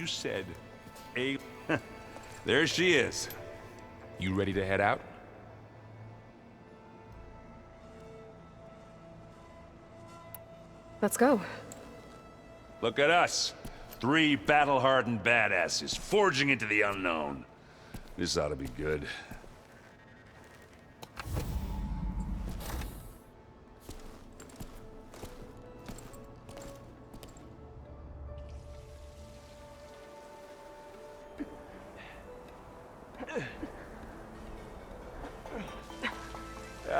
You said a... There she is. You ready to head out? Let's go. Look at us. 3 battle-hardened badasses forging into the unknown. This ought to be good.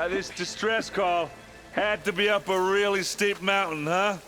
This distress call had to be up a really steep mountain, huh?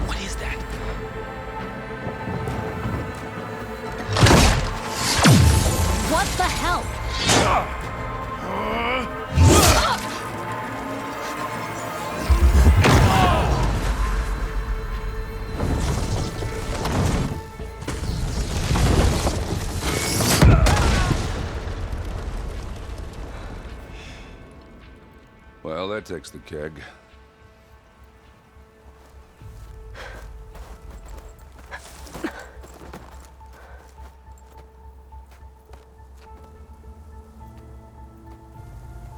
What is that? What the hell? Well, that takes the keg.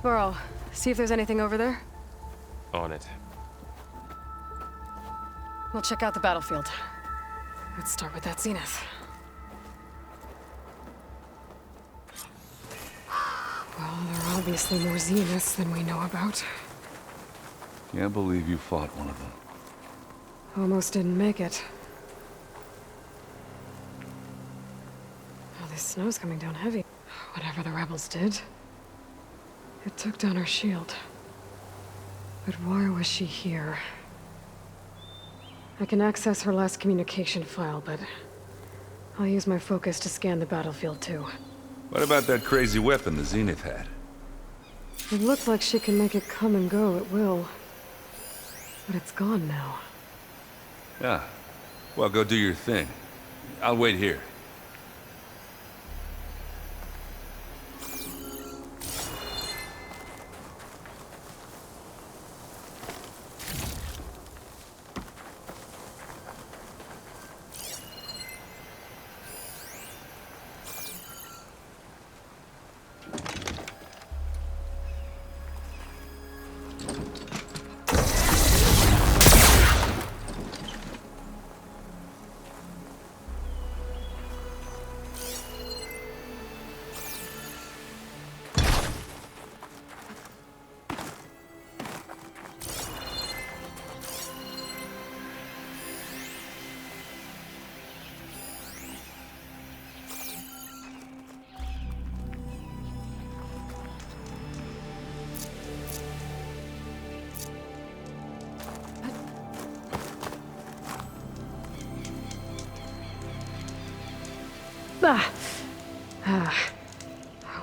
Burrow, see if there's anything over there. On it. We'll check out the battlefield. Let's start with that zenith. Well, there are obviously more zeniths than we know about. Can't believe you fought one of them. Almost didn't make it. Oh, this snow's coming down heavy. Whatever the rebels did, it took down our shield. But why was she here? I can access her last communication file, but I'll use my focus to scan the battlefield too. What about that crazy weapon the Zenith had? It looked like she can make it come and go at will. But it's gone now. Yeah. Well, go do your thing. I'll wait here.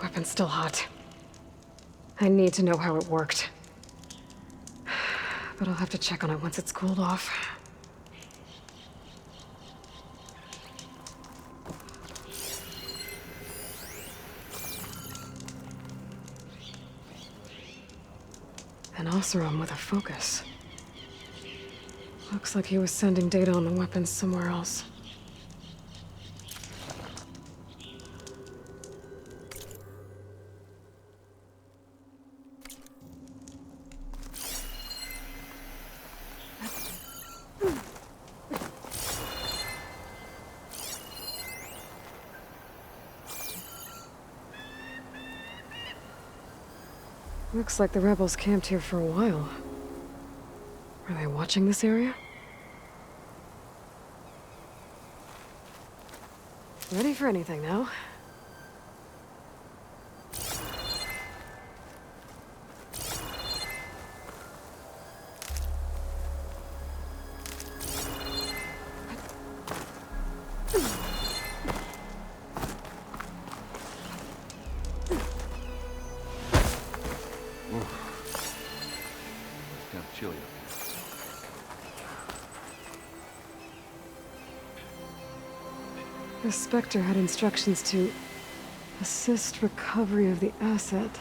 Weapon's still hot. I need to know how it worked. But I'll have to check on it once it's cooled off. An Oseram with a focus. Looks like he was sending data on the weapons somewhere else. Looks like the rebels camped here for a while. Are they watching this area? Ready for anything now. It's kind of chilly up The Spectre had instructions to assist recovery of the asset.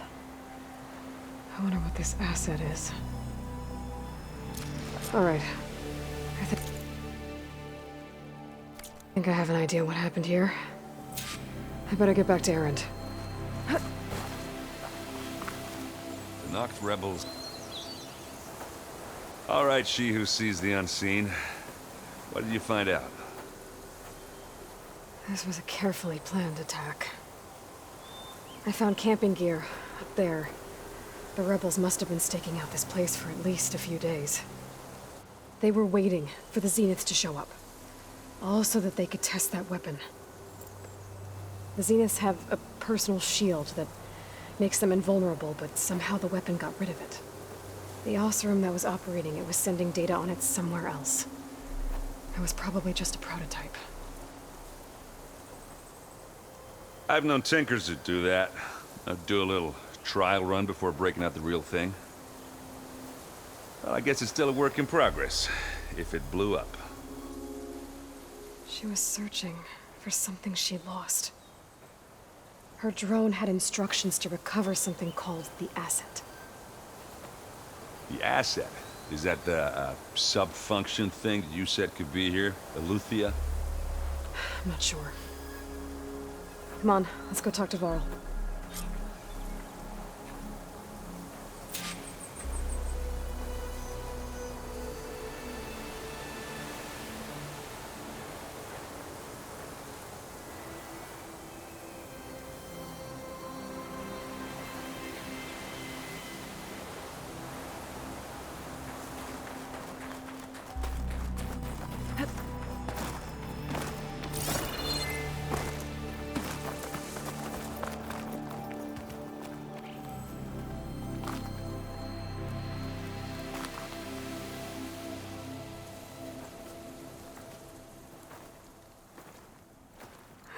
I wonder what this asset is. All right. I think I have an idea what happened here. I better get back to Erend. here. The Noct rebels. All right, she who sees the unseen. What did you find out? This was a carefully planned attack. I found camping gear up there. The rebels must have been staking out this place for at least a few days. They were waiting for the Zeniths to show up. All so that they could test that weapon. The Zeniths have a personal shield that makes them invulnerable, but somehow the weapon got rid of it. The Oseram that was operating it was sending data on it somewhere else. It was probably just a prototype. I've known tinkers that do that. I'd do a little trial run before breaking out the real thing. Well, I guess it's still a work in progress, if it blew up. She was searching for something she lost. Her drone had instructions to recover something called the asset. The asset? Is that the sub-function thing that you said could be here? Eleuthia? I'm not sure. Come on, let's go talk to Varl.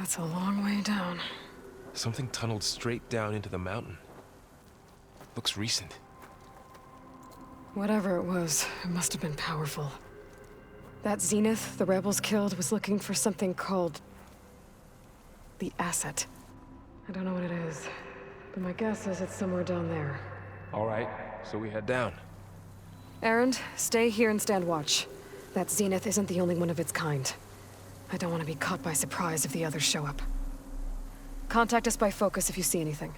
That's a long way down. Something tunneled straight down into the mountain. Looks recent. Whatever it was, it must have been powerful. That Zenith the rebels killed was looking for something called the asset. I don't know what it is, but my guess is it's somewhere down there. All right, so we head down. Erend, stay here and stand watch. That Zenith isn't the only one of its kind. I don't want to be caught by surprise if the others show up. Contact us by focus if you see anything.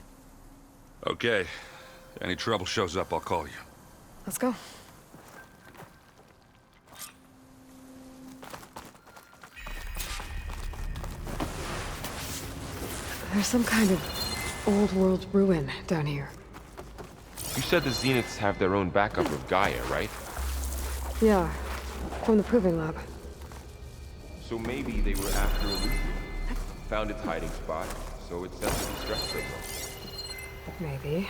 Okay. Any trouble shows up, I'll call you. Let's go. There's some kind of old world ruin down here. You said the Zeniths have their own backup of Gaia, right? Yeah, from the proving lab. So maybe they were after Eleuthia. Found its hiding spot, so it sent a distress signal. Maybe.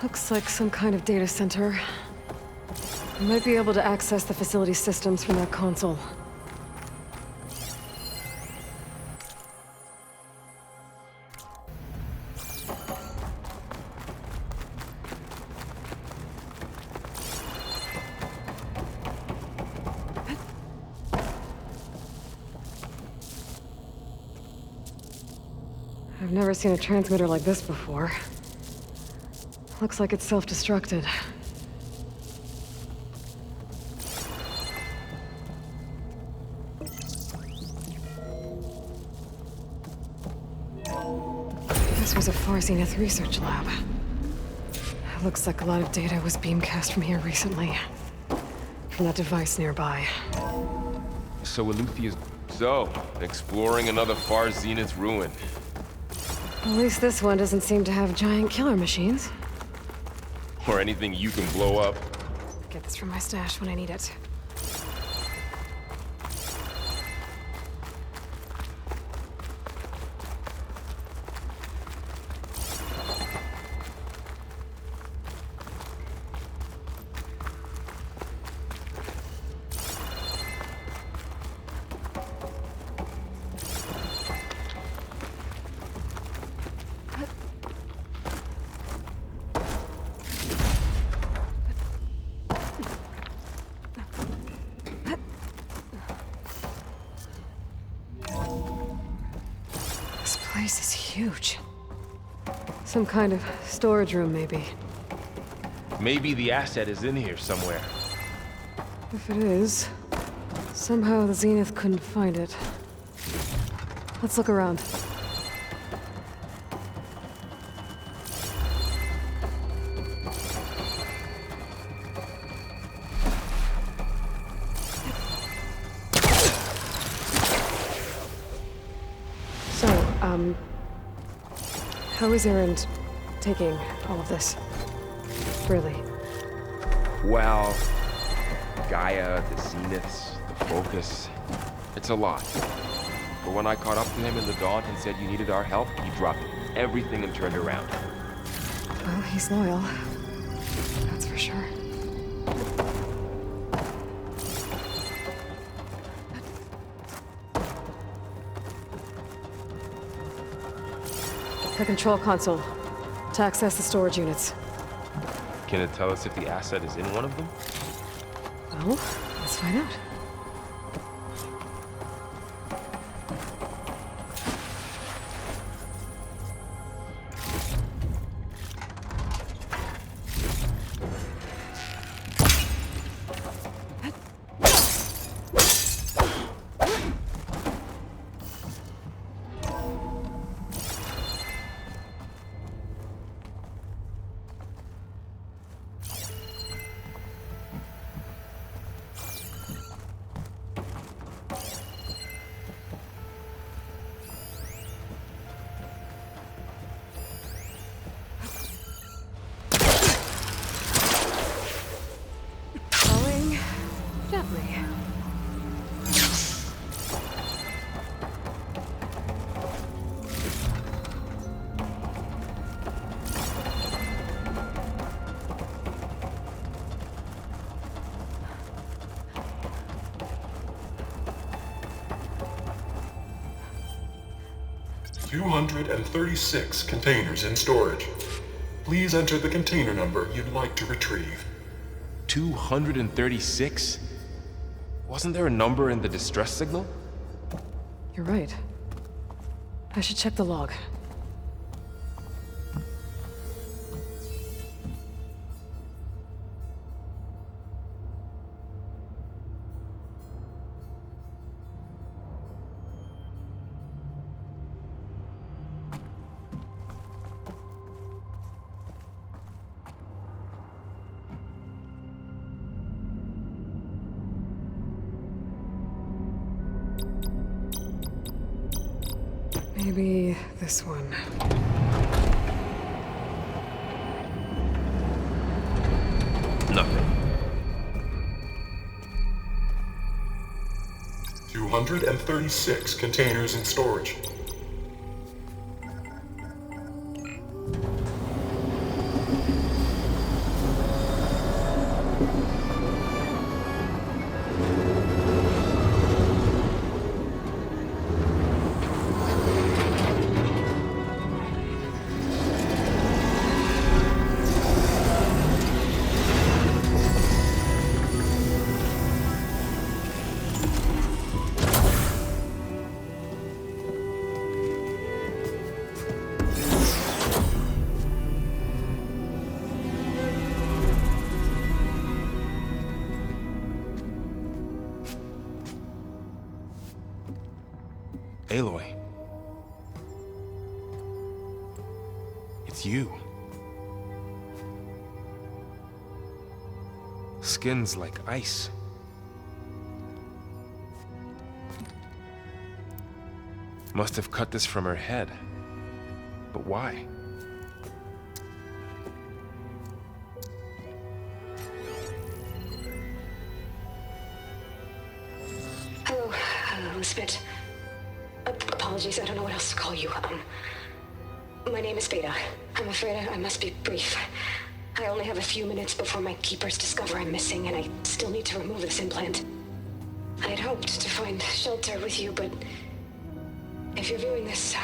Looks like some kind of data center. I might be able to access the facility systems from that console. I've never seen a transmitter like this before. Looks like it's self-destructed. This was a Far Zenith research lab. It looks like a lot of data was beamcast from here recently. From that device nearby. So Eleuthia's So, exploring another far zenith ruin. At least this one doesn't seem to have giant killer machines. Or anything you can blow up. Get this from my stash when I need it. This place is huge. Some kind of storage room, maybe. Maybe the asset is in here somewhere. If it is, somehow the Zenith couldn't find it. Let's look around. So, how is Erend taking all of this? Really? Well, Gaia, the zeniths, the focus. It's a lot. But when I caught up to him in the Daunt and said you needed our help, he dropped everything and turned around. Well, he's loyal. That's for sure. The control console. To access the storage units. Can it tell us if the asset is in one of them? Well, let's find out. Gently. $236 containers in storage. Please enter the container number you'd like to retrieve. 236? Wasn't there a number in the distress signal? You're right. I should check the log. Maybe this one. Nothing. 236 containers in storage. Aloy. It's you. Skin's like ice. Must have cut this from her head. But why? Hello, Elizabeth. Apologies, I don't know what else to call you. My name is Beta. I'm afraid I must be brief. I only have a few minutes before my keepers discover I'm missing, and I still need to remove this implant. I had hoped to find shelter with you, but if you're viewing this,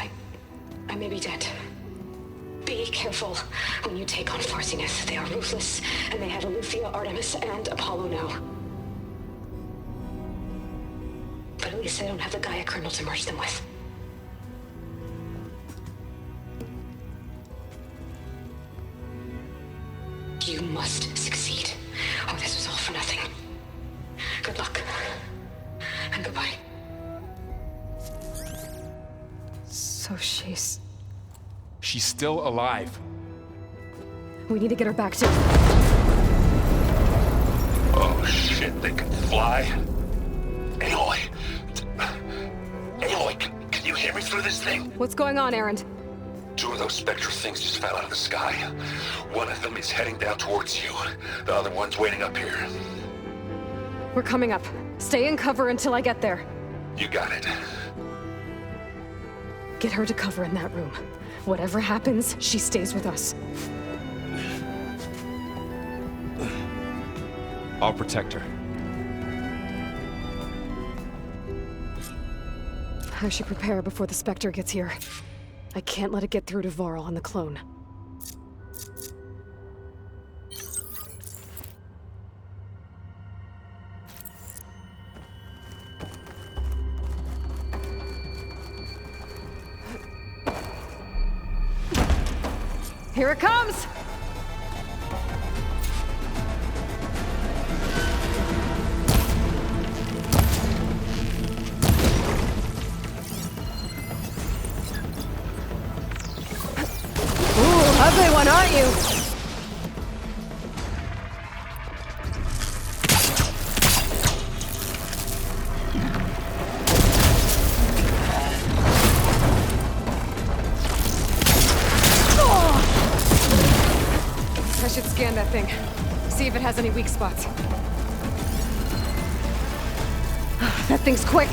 I may be dead. Be careful when you take on Far Zenith. They are ruthless, and they have Aletheia, Artemis, and Apollo now. But at least I don't have the Gaia kernel to merge them with. You must succeed, or this was all for nothing. Good luck. And goodbye. So she's still alive. We need to get her back to... Oh shit, they can fly? Aloy! Aloy, can you hear me through this thing? What's going on, Erend? Two of those spectral things just fell out of the sky. One of them is heading down towards you. The other one's waiting up here. We're coming up. Stay in cover until I get there. You got it. Get her to cover in that room. Whatever happens, she stays with us. I'll protect her. I should prepare before the Spectre gets here. I can't let it get through to Varl on the clone. Here it comes! Ugly one, aren't you? I should scan that thing. See if it has any weak spots. That thing's quick.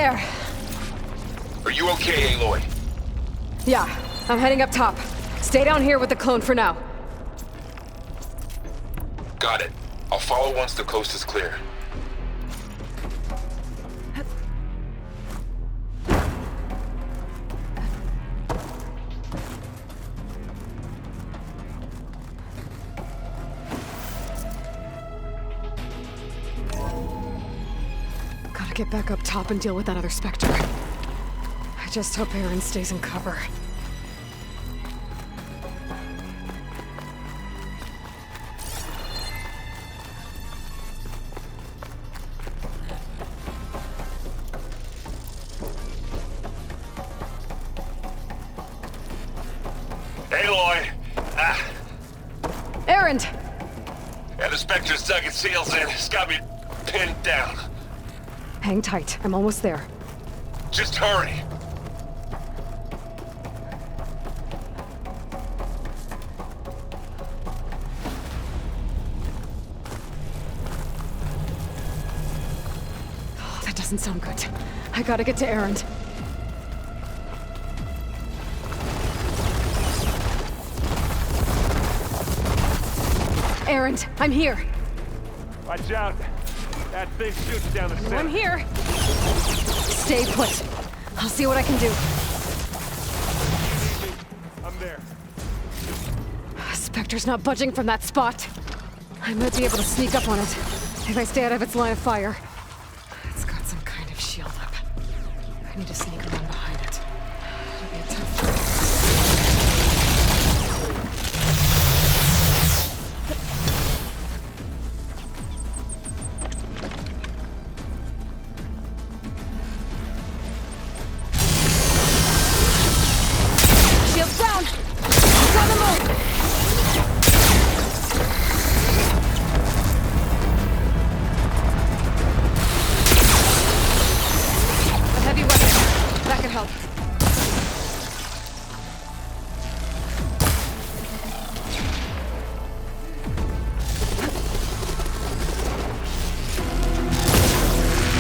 There. Are you okay, Aloy? Yeah, I'm heading up top. Stay down here with the clone for now. Got it. I'll follow once the coast is clear. Gotta get back up top and deal with that other Spectre. I just hope Aaron stays in cover. Aloy! Aaron! Yeah, the Spectre's dug its heels in. It's got me pinned down. Hang tight, I'm almost there. Just hurry. Oh, that doesn't sound good. I gotta get to Aaron. Aaron, I'm here. Watch out. That thing shoots down the center. I'm here. Stay put. I'll see what I can do. I'm there. Spectre's not budging from that spot. I might be able to sneak up on it if I stay out of its line of fire. It's got some kind of shield up. I need to sneak around behind it. It'll be a tough job. Shields down! It's on the move! A heavy weapon. That could help.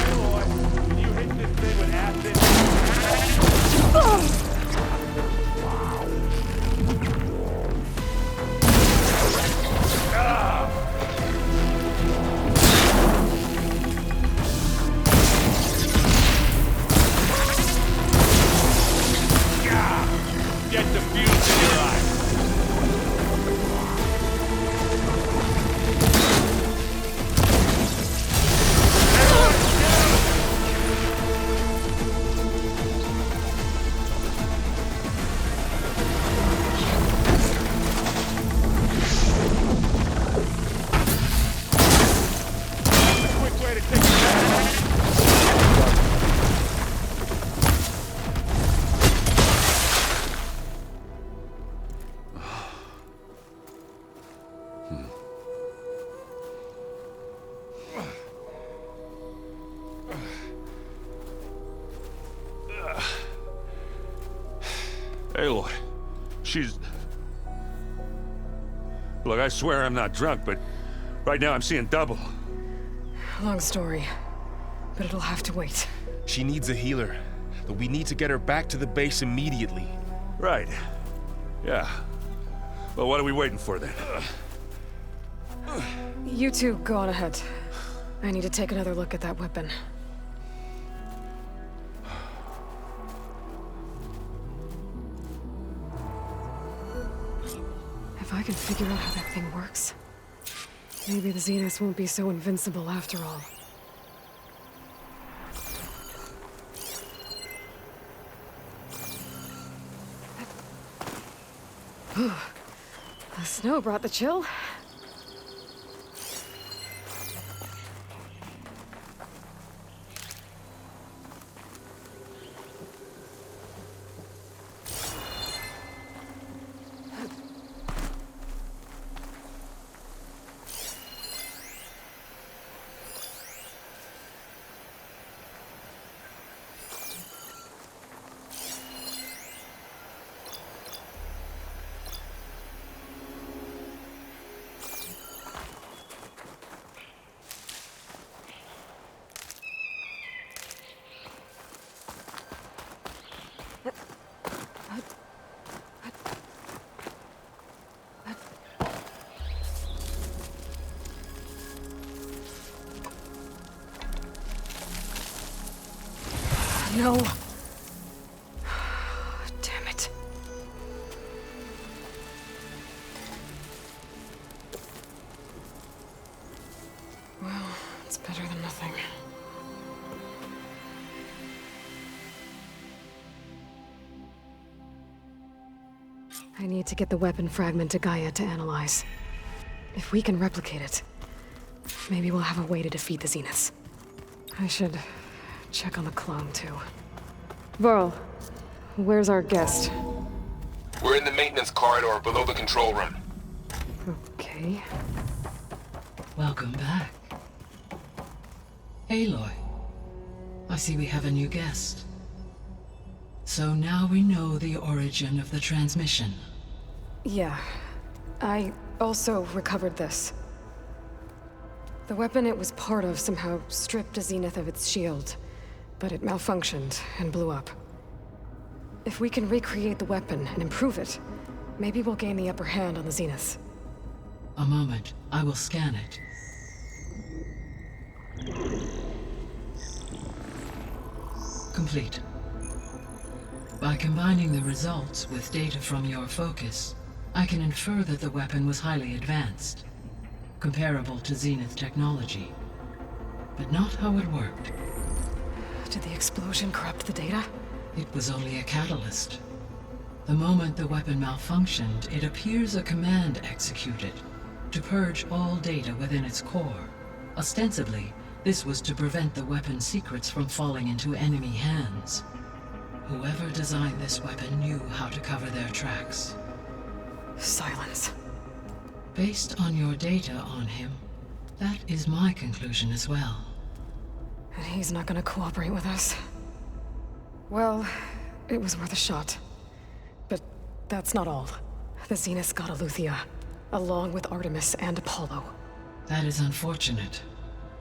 Aloy, you hit this thing with acid. Get the fuse in your eye. Quick way to take it back. Aloy, she's... Look, I swear I'm not drunk, but right now I'm seeing double. Long story, but it'll have to wait. She needs a healer, but we need to get her back to the base immediately. Right. Yeah. Well, what are we waiting for then? You two go on ahead. I need to take another look at that weapon. If I can figure out how that thing works, maybe the Zeniths won't be so invincible after all. The snow brought the chill. no. Damn it. Well, it's better than nothing. I need to get the weapon fragment to Gaia to analyze. If we can replicate it, maybe we'll have a way to defeat the Zeniths. I should check on the clone, too. Varl, where's our guest? We're in the maintenance corridor below the control room. Okay. Welcome back. Aloy, I see we have a new guest. So now we know the origin of the transmission. Yeah. I also recovered this. The weapon it was part of somehow stripped a Zenith of its shield, but it malfunctioned and blew up. If we can recreate the weapon and improve it, maybe we'll gain the upper hand on the Zeniths. A moment, I will scan it. Complete. By combining the results with data from your focus, I can infer that the weapon was highly advanced, comparable to Zenith technology, but not how it worked. Did the explosion corrupt the data? It was only a catalyst. The moment the weapon malfunctioned, it appears a command executed to purge all data within its core. Ostensibly, this was to prevent the weapon's secrets from falling into enemy hands. Whoever designed this weapon knew how to cover their tracks. Silence. Based on your data on him, that is my conclusion as well. And he's not gonna cooperate with us. Well, it was worth a shot. But that's not all. The Zeniths got Aletheia, along with Artemis and Apollo. That is unfortunate.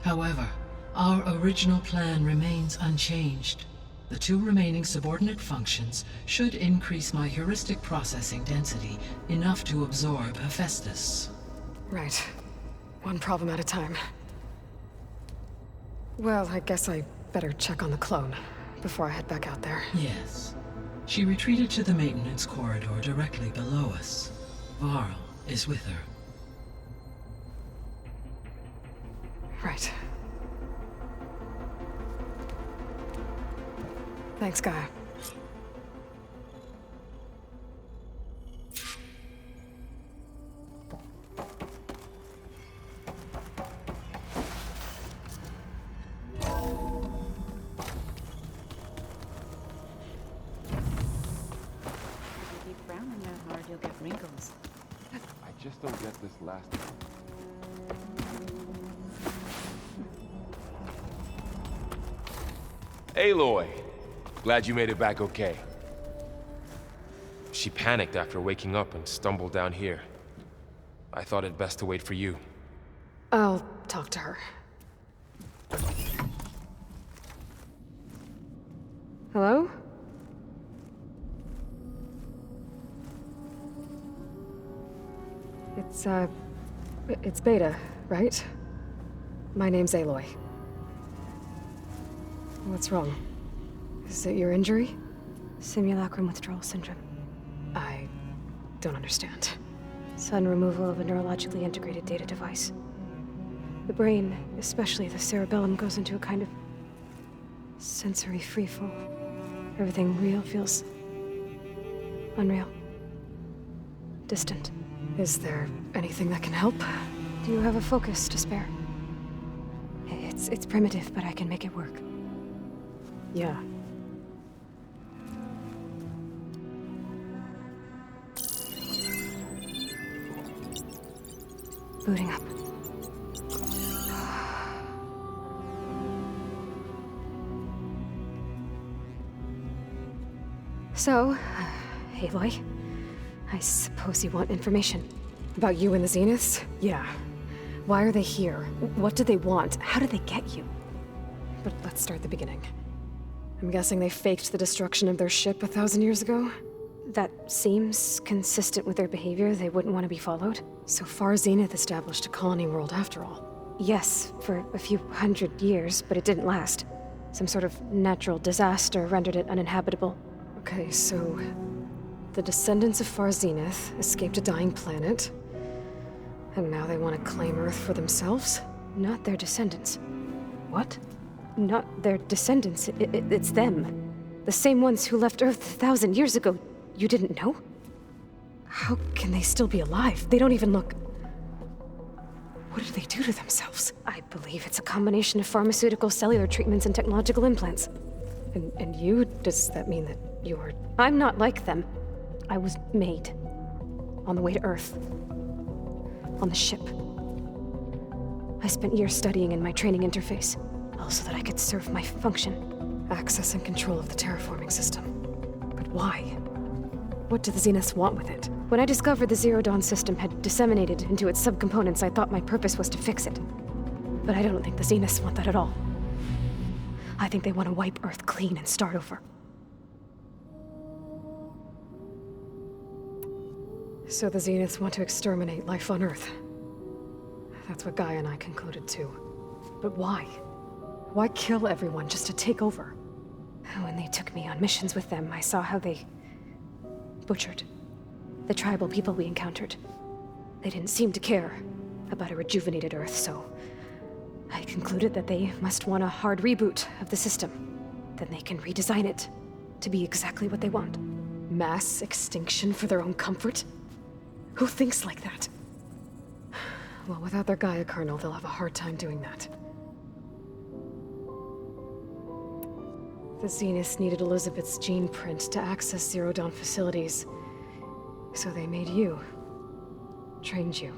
However, our original plan remains unchanged. The 2 remaining subordinate functions should increase my heuristic processing density enough to absorb Hephaestus. Right. One problem at a time. Well, I guess I better check on the clone before I head back out there. Yes. She retreated to the maintenance corridor directly below us. Varl is with her. Right. Thanks, Gaia. Keep frowning that hard, you'll get wrinkles. I just don't get this last one. Aloy! Glad you made it back okay. She panicked after waking up and stumbled down here. I thought it best to wait for you. I'll talk to her. Hello? It's Beta, right? My name's Aloy. What's wrong? Is it your injury? Simulacrum withdrawal syndrome. I don't understand. Sudden removal of a neurologically integrated data device. The brain, especially the cerebellum, goes into a kind of sensory freefall. Everything real feels unreal. Distant. Is there anything that can help? Do you have a focus to spare? It's primitive, but I can make it work. Yeah. Booting up. So, Aloy, I suppose you want information. About you and the Zeniths? Yeah. Why are they here? What do they want? How did they get you? But let's start at the beginning. I'm guessing they faked the destruction of their ship 1,000 years ago? That seems consistent with their behavior. They wouldn't want to be followed. So far, Zenith established a colony world after all. Yes, for a few hundred years, but it didn't last. Some sort of natural disaster rendered it uninhabitable. Okay, so the descendants of Far Zenith escaped a dying planet, and now they want to claim Earth for themselves? Not their descendants. What? Not their descendants. It's them. The same ones who left Earth 1,000 years ago. You didn't know? How can they still be alive? They don't even look... What did they do to themselves? I believe it's a combination of pharmaceutical, cellular treatments, and technological implants. And you? Does that mean that you're... I'm not like them. I was made. On the way to Earth. On the ship. I spent years studying in my training interface, all so that I could serve my function. Access and control of the terraforming system. But why? What do the Zeniths want with it? When I discovered the Zero Dawn system had disseminated into its subcomponents, I thought my purpose was to fix it. But I don't think the Zeniths want that at all. I think they want to wipe Earth clean and start over. So the Zeniths want to exterminate life on Earth. That's what Gaia and I concluded too. But why? Why kill everyone just to take over? When they took me on missions with them, I saw how they butchered the tribal people we encountered. They didn't seem to care about a rejuvenated Earth, so I concluded that they must want a hard reboot of the system. Then they can redesign it to be exactly what they want. Mass extinction for their own comfort? Who thinks like that? Well, without their Gaia kernel, they'll have a hard time doing that. The Zeniths needed Elizabeth's gene print to access Zero Dawn facilities. So they made you. Trained you.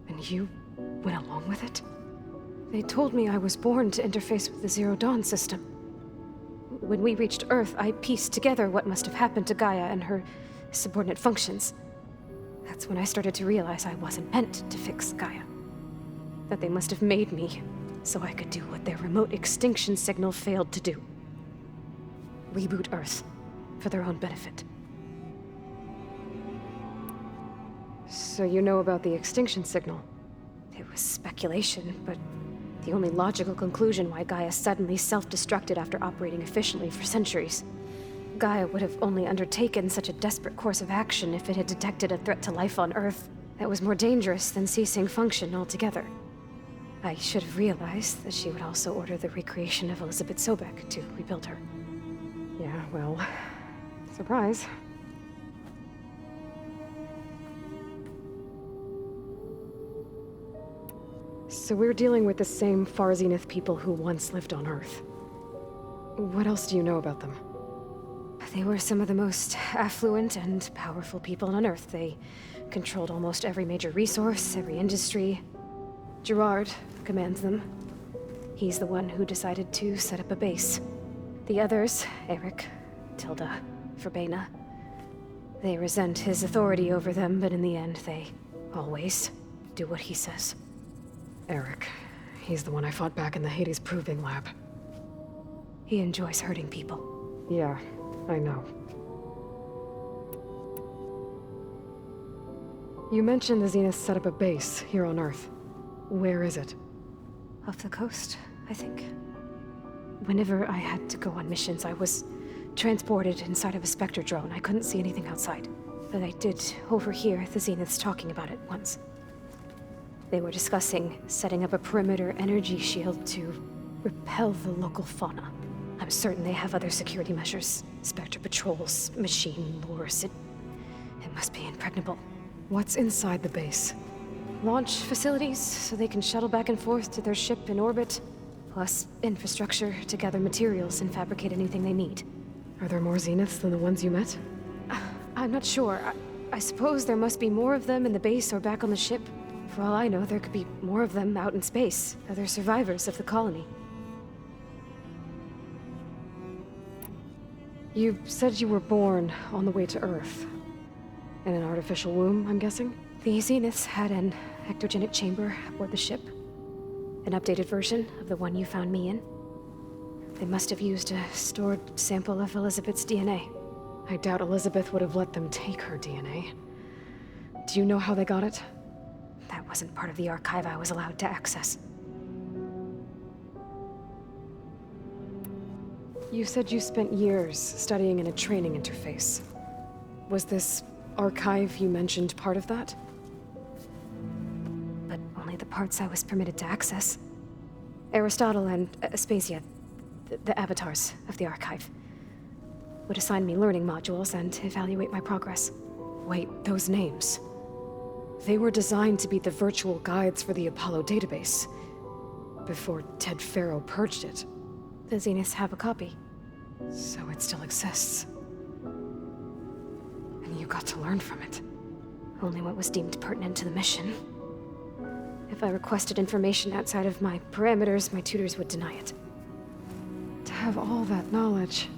And you went along with it? They told me I was born to interface with the Zero Dawn system. When we reached Earth, I pieced together what must have happened to Gaia and her subordinate functions. That's when I started to realize I wasn't meant to fix Gaia. That they must have made me so I could do what their remote extinction signal failed to do. Reboot Earth for their own benefit. So you know about the extinction signal? It was speculation, but the only logical conclusion why Gaia suddenly self-destructed after operating efficiently for centuries. Gaia would have only undertaken such a desperate course of action if it had detected a threat to life on Earth that was more dangerous than ceasing function altogether. I should have realized that she would also order the recreation of Elizabeth Sobek to rebuild her. Yeah, well, surprise. So we're dealing with the same Far Zenith people who once lived on Earth. What else do you know about them? They were some of the most affluent and powerful people on Earth. They controlled almost every major resource, every industry. Gerard commands them. He's the one who decided to set up a base. The others, Eric, Tilda, Verbena, they resent his authority over them, but in the end, they always do what he says. Eric. He's the one I fought back in the Hades Proving Lab. He enjoys hurting people. Yeah, I know. You mentioned the Zeniths set up a base here on Earth. Where is it? Off the coast, I think. Whenever I had to go on missions, I was transported inside of a Spectre drone. I couldn't see anything outside. But I did overhear the Zeniths talking about it once. They were discussing setting up a perimeter energy shield to repel the local fauna. I'm certain they have other security measures. Spectre patrols, machine lures. It must be impregnable. What's inside the base? Launch facilities, so they can shuttle back and forth to their ship in orbit. Plus infrastructure to gather materials and fabricate anything they need. Are there more Zeniths than the ones you met? I'm not sure. I suppose there must be more of them in the base or back on the ship. For all I know, there could be more of them out in space, other survivors of the colony. You said you were born on the way to Earth. In an artificial womb, I'm guessing? The Zeniths had an ectogenic chamber aboard the ship. An updated version of the one you found me in. They must have used a stored sample of Elizabeth's DNA. I doubt Elizabeth would have let them take her DNA. Do you know how they got it? That wasn't part of the archive I was allowed to access. You said you spent years studying in a training interface. Was this archive you mentioned part of that? But only the parts I was permitted to access. Aristotle and Aspasia, the avatars of the archive, would assign me learning modules and evaluate my progress. Wait, those names. They were designed to be the virtual guides for the Apollo database, before Ted Faro purged it. The Zeniths have a copy. So it still exists. And you got to learn from it. Only what was deemed pertinent to the mission. If I requested information outside of my parameters, my tutors would deny it. To have all that knowledge,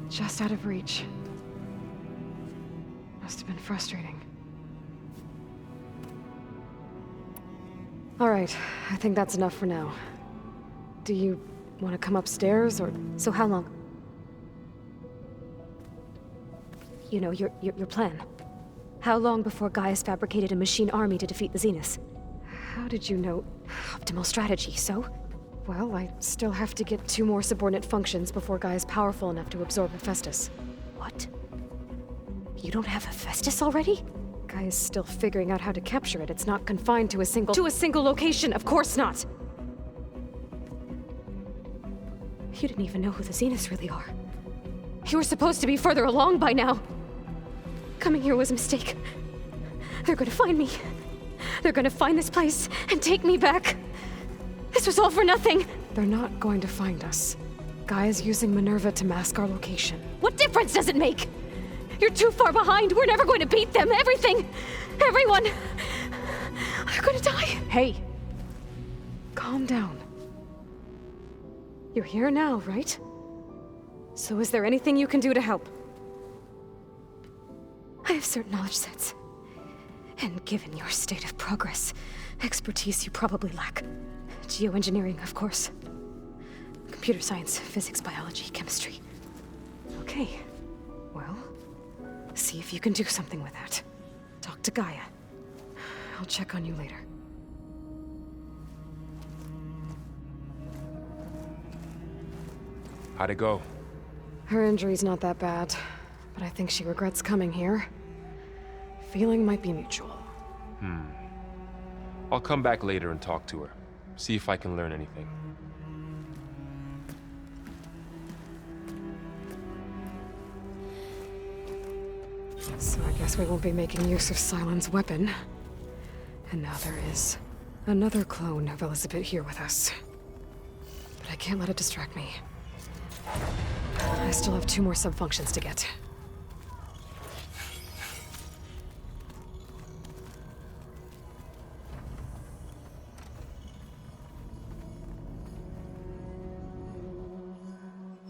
just out of reach. Must have been frustrating. All right, I think that's enough for now. Do you want to come upstairs, or...? So how long? You know, your plan. How long before Gaius fabricated a machine army to defeat the Zeniths? How did you know? Optimal strategy, so? Well, I still have to get 2 more subordinate functions before Guy is powerful enough to absorb Hephaestus. What? You don't have Hephaestus already? Guy is still figuring out how to capture it. It's not confined to a single location, of course not! You didn't even know who the Zeniths really are. You were supposed to be further along by now! Coming here was a mistake. They're gonna find me. They're gonna find this place and take me back. This was all for nothing! They're not going to find us. Guy is using Minerva to mask our location. What difference does it make? You're too far behind. We're never going to beat them. Everything, everyone, are gonna die. Hey, calm down. You're here now, right? So is there anything you can do to help? I have certain knowledge sets. And given your state of progress, expertise you probably lack. Geoengineering, of course. Computer science, physics, biology, chemistry. Okay. Well, see if you can do something with that. Talk to Gaia. I'll check on you later. How'd it go? Her injury's not that bad, but I think she regrets coming here. Feeling might be mutual. I'll come back later and talk to her. See if I can learn anything. So I guess we won't be making use of Sylens' weapon. And now there is another clone of Elizabeth here with us. But I can't let it distract me. I still have 2 more sub-functions to get.